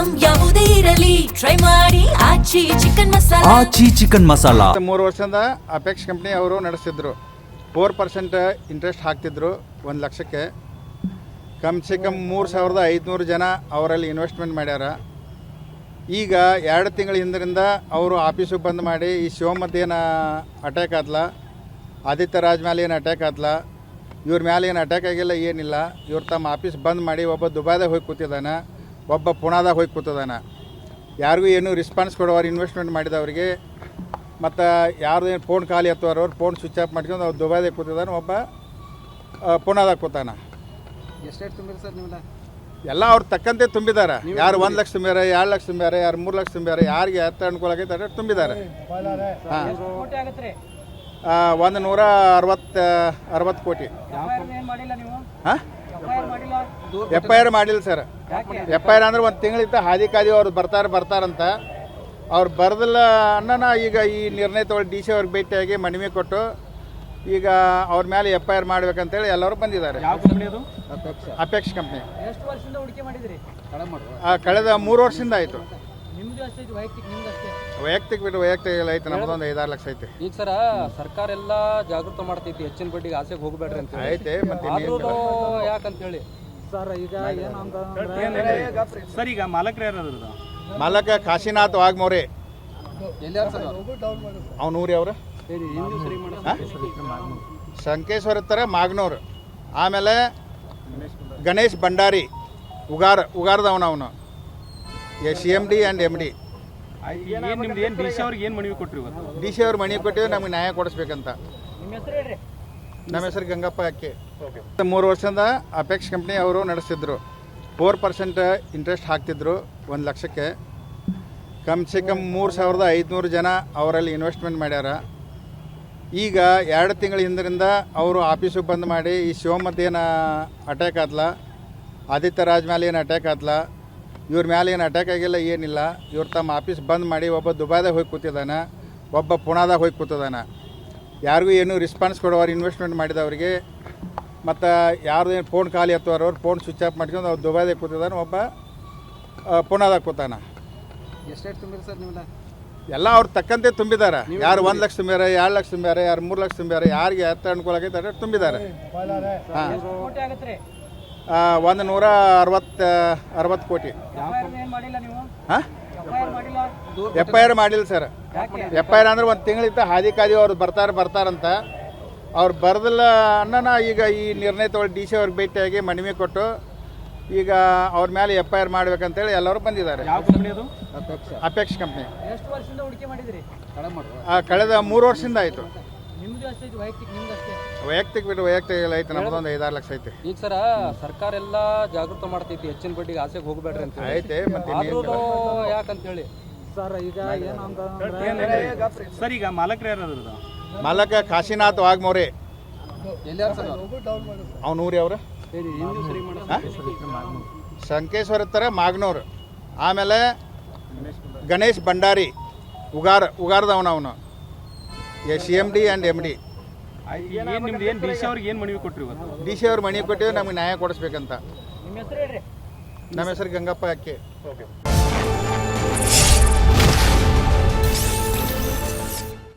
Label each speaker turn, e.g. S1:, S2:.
S1: Item ಯಾವುದೇ ಇರಲಿ try ಮಾಡಿ ಆಚಿ ಚಿಕನ್ ಮಸಾಲಾ.
S2: ಆಚಿ ಚಿಕನ್ ಮಸಾಲಾ
S3: 3 ವರ್ಷದಿಂದ ಅಪೆಕ್ಸ್ ಕಂಪ್ನಿ ಅವರು ನಡೆಸ್ತಿದ್ರು. 4% ಇಂಟ್ರೆಸ್ಟ್ ಹಾಕ್ತಿದ್ರು 1 ಲಕ್ಷಕ್ಕೆ. ಕಮ್ ಸೆ ಕಮ್ 3500 ಜನ ಅವರಲ್ಲಿ ಇನ್ವೆಸ್ಟ್ಮೆಂಟ್ ಮಾಡ್ಯಾರ. ಈಗ 2 ತಿಂಗಳ ಹಿಂದರಿಂದ ಅವರು ಆಫೀಸು ಬಂದ್ ಮಾಡಿ ಈ ಶಿವಮೊಗ್ಗೇನ ಅಟ್ಯಾಕ್ ಆದ್ಲ, ಆದಿತ್ಯ ರಾಜ್ ಮೇಲೆ ಏನು ಅಟ್ಯಾಕ್ ಆದ್ಲ, ಇವ್ರ ಮೇಲೆ ಏನು ಅಟ್ಯಾಕ್ ಆಗಿಲ್ಲ, ಏನಿಲ್ಲ. ಇವ್ರು ತಮ್ಮ ಆಫೀಸ್ ಬಂದ್ ಮಾಡಿ ಒಬ್ಬ ದುಬೈದಾಗ ಹೋಗಿ ಕೂತಿದ್ದಾನೆ, ಒಬ್ಬ ಪುಣಾದಾಗ ಹೋಗಿ ಕೂತಿದ್ದಾನೆ. ಯಾರಿಗೂ ಏನು ರೆಸ್ಪಾನ್ಸ್ ಕೊಡೋರು ಇನ್ವೆಸ್ಟ್ಮೆಂಟ್ ಮಾಡಿದವ್ರಿಗೆ. ಮತ್ತು ಯಾರ್ದು ಏನು ಫೋನ್ ಖಾಲಿ ಹತ್ತುವರ ಅವ್ರು ಫೋನ್ ಸ್ವಿಚ್ ಆಫ್ ಮಾಡ್ಕೊಂಡು ಅವ್ರು ದುಬೈದಾಗ ಕೂತಿದ್ದಾನೆ, ಒಬ್ಬ ಪುಣಾದಾಗ ಕೂತಾನೆ.
S4: ಎಷ್ಟು ತುಂಬಿರಿ ಸರ್ ನಿಮ್ಗೆ?
S3: ಎಲ್ಲ ಅವ್ರು ತಕ್ಕಂತೆ ತುಂಬಿದ್ದಾರೆ. ಯಾರು 1 ಲಕ್ಷ ತುಂಬ್ಯಾರೆ, 2 ಲಕ್ಷ ತುಂಬ್ಯಾರೆ, ಯಾರು 3 ಲಕ್ಷ ತುಂಬ್ಯಾರೆ, ಯಾರಿಗೆ ಎತ್ತ ಅನುಕೂಲ ಆಗೈತೆ ಅಷ್ಟು ತುಂಬಿದ್ದಾರೆ. ಹಾಂ, 160 ಕೋಟಿ. ಹಾಂ, FIR ಮಾಡಿಲ್ಲ ಸರ್. FIR ಅಂದ್ರೆ 1 ತಿಂಗಳಿಂದ ಹಾದಿ ಕಾದಿ ಅವ್ರು ಬರ್ತಾರಂತ. ಅವ್ರು ಬರೋದಿಲ್ಲ ಅನ್ನೋಣ. ಈಗ ಈ ನಿರ್ಣಯ ತಗೊಳ್ಳಿ DC ಅವ್ರಿಗೆ ಭೇಟಿಯಾಗಿ ಮನವಿ ಕೊಟ್ಟು ಈಗ ಅವ್ರ ಮೇಲೆ FIR ಮಾಡ್ಬೇಕಂತೇಳಿ ಎಲ್ಲರೂ ಬಂದಿದ್ದಾರೆ. ಅಪೆಕ್ಸ್ ಕಂಪ್ನಿ ಕಳೆದ 3 ವರ್ಷದಿಂದ ಆಯಿತು. ವೈಯಕ್ತಿಕ ಇಲ್ಲ ಐತೆ, ನಮ್ದೊಂದು 5-6 ಲಕ್ಷ ಐತೆ.
S4: ಈಗ ಸರ ಸರ್ಕಾರ ಎಲ್ಲ ಜಾಗೃತ ಮಾಡ್ತೈತಿ, ಹೆಚ್ಚಿನ ಬಡ್ಡಿಗೆ ಆಸೆಗೆ ಹೋಗ್ಬೇಡ್ರಿ ಅಂತ
S3: ಐತೆ. ಮತ್ತೆ
S4: ಯಾಕಂತ ಹೇಳಿ ಸರ್ ಈಗ
S5: ಸರ್, ಈಗ ಮಾಲಕರು ಯಾರು?
S3: ಮಾಲಕ ಕಾಶಿನಾಥ್ ವಾಗ್ಮೋರೆ. ಅವ್ನು ಊರಿ ಅವ್ರ ಸಂಕೇಶ್ವರ ಹತ್ರ ಮಾಗನೂರು. ಆಮೇಲೆ ಗಣೇಶ್ ಭಂಡಾರಿ ಉಗಾರದವನ ಅವನು CMD and MD.
S5: ಏನು ಮನವಿ ಕೊಟ್ರಿ?
S3: DC ಅವ್ರು ಮನವಿ ಕೊಟ್ಟಿವಿ, ನಮಗೆ ನ್ಯಾಯ ಕೊಡಿಸ್ಬೇಕಂತ. ನಮ್ಮ ಹೆಸರು ಗಂಗಪ್ಪ ಅಕ್ಕಿ. 3 ವರ್ಷದಿಂದ ಅಪೆಕ್ಸ್ ಕಂಪ್ನಿ ಅವರು ನಡೆಸ್ತಿದ್ರು. 4% ಇಂಟ್ರೆಸ್ಟ್ ಹಾಕ್ತಿದ್ರು 1 ಲಕ್ಷಕ್ಕೆ. ಕಮ್ ಸೆ ಕಮ್ 3500 ಜನ ಅವರಲ್ಲಿ ಇನ್ವೆಸ್ಟ್ಮೆಂಟ್ ಮಾಡ್ಯಾರ. ಈಗ 2 ತಿಂಗಳ ಹಿಂದರಿಂದ ಅವರು ಆಫೀಸು ಬಂದ್ ಮಾಡಿ ಈ ಶಿವಮೊಗ್ಗೇನ ಅಟ್ಯಾಕ್ ಆದ್ಲ, ಆದಿತ್ಯ ರಾಜ್ ಮೇಲೆ ಏನು ಅಟ್ಯಾಕ್ ಆದ್ಲ, ಇವ್ರ ಮೇಲೆ ಏನು ಅಟ್ಯಾಕ್ ಆಗಿಲ್ಲ, ಏನಿಲ್ಲ. ಇವ್ರು ತಮ್ಮ ಆಫೀಸ್ ಬಂದ್ ಮಾಡಿ ಒಬ್ಬ ದುಬೈದಾಗ ಹೋಗಿ ಕೂತಿದ್ದಾನೆ, ಒಬ್ಬ ಪುಣಾದಾಗ ಹೋಗಿ ಕೂತಿದ್ದಾನೆ. ಯಾರಿಗೂ ಏನು ರೆಸ್ಪಾನ್ಸ್ ಕೊಡೋರು ಇನ್ವೆಸ್ಟ್ಮೆಂಟ್ ಮಾಡಿದವ್ರಿಗೆ. ಮತ್ತು ಯಾರ್ದು ಏನು ಫೋನ್ ಖಾಲಿ ಹತ್ತುವರ ಅವ್ರು ಫೋನ್ ಸ್ವಿಚ್ ಆಫ್ ಮಾಡ್ಕೊಂಡು ಅವ್ರು ದುಬೈದಾಗ ಕೂತಿದ್ದಾನೆ, ಒಬ್ಬ ಪುಣಾದಾಗ ಕೂತಾನೆ.
S4: ಎಷ್ಟು ತುಂಬಿರಿ ಸರ್ ನಿಮ್ಗೆ?
S3: ಎಲ್ಲ ಅವ್ರು ತಕ್ಕಂತೆ ತುಂಬಿದ್ದಾರೆ. ಯಾರು 1 ಲಕ್ಷ ತುಂಬ್ಯಾರೆ, 2 ಲಕ್ಷ ತುಂಬ್ಯಾರೆ, ಯಾರು 3 ಲಕ್ಷ ತುಂಬ್ಯಾರೆ, ಯಾರಿಗೆ ಎತ್ತ ಅನುಕೂಲ ಆಗೈತೆ ಅಷ್ಟು ತುಂಬಿದ್ದಾರೆ. ಹಾಂ, 160 ಕೋಟಿ. ಹಾಂ, FIR ಮಾಡಿಲ್ಲ ಸರ್. FIR ಅಂದ್ರೆ 1 ತಿಂಗಳಿಂದ ಹಾದಿ ಕಾದಿ ಅವ್ರು ಬರ್ತಾರಂತ. ಅವ್ರು ಬರೋದಿಲ್ಲ ಅನ್ನೋಣ. ಈಗ ಈ ನಿರ್ಣಯ ತಗೊಳ್ಳಿ DC ಅವ್ರಿಗೆ ಭೇಟಿಯಾಗಿ ಮನವಿ ಕೊಟ್ಟು ಈಗ ಅವ್ರ ಮೇಲೆ FIR ಮಾಡ್ಬೇಕಂತೇಳಿ ಎಲ್ಲರೂ ಬಂದಿದ್ದಾರೆ. ಅಪೆಕ್ಸ್ ಕಂಪ್ನಿ ಕಳೆದ 3 ವರ್ಷದಿಂದ ಆಯಿತು. ವೈಯಕ್ತಿಕ ಇಲ್ಲ ಐತೆ, ನಮ್ದೊಂದು 5-6 ಲಕ್ಷ ಐತೆ.
S4: ಈಗ ಸರ ಸರ್ಕಾರ ಎಲ್ಲ ಜಾಗೃತ ಮಾಡ್ತೈತಿ, ಹೆಚ್ಚಿನ ಬಡ್ಡಿಗೆ ಆಸೆಗೆ ಹೋಗ್ಬೇಡ್ರಿ ಅಂತ
S3: ಐತೆ. ಮತ್ತೆ
S4: ಯಾಕಂತ ಹೇಳಿ ಸರ್ ಈಗ
S5: ಸರ್, ಈಗ ಮಾಲಕರು ಯಾರು?
S3: ಮಾಲಕ ಕಾಶಿನಾಥ್ ವಾಗ್ಮೋರೆ. ಅವ್ನು ಊರಿ ಅವ್ರ ಸಂಕೇಶ್ವರ ಹತ್ರ ಮಾಗನೂರು. ಆಮೇಲೆ ಗಣೇಶ್ ಭಂಡಾರಿ ಉಗಾರದವನ ಅವನು CMD and MD.
S5: DC ಅವ್ರಿಗೆ ಏನು ಮನವಿ ಕೊಟ್ರಿ?
S3: DC ಅವ್ರು ಮನವಿ ಕೊಟ್ಟಿವಿ, ನಮಗೆ ನ್ಯಾಯ ಕೊಡಿಸ್ಬೇಕಂತ. ನಮ್ಮ ಹೆಸರು ಗಂಗಪ್ಪ ಅಕ್ಕಿ.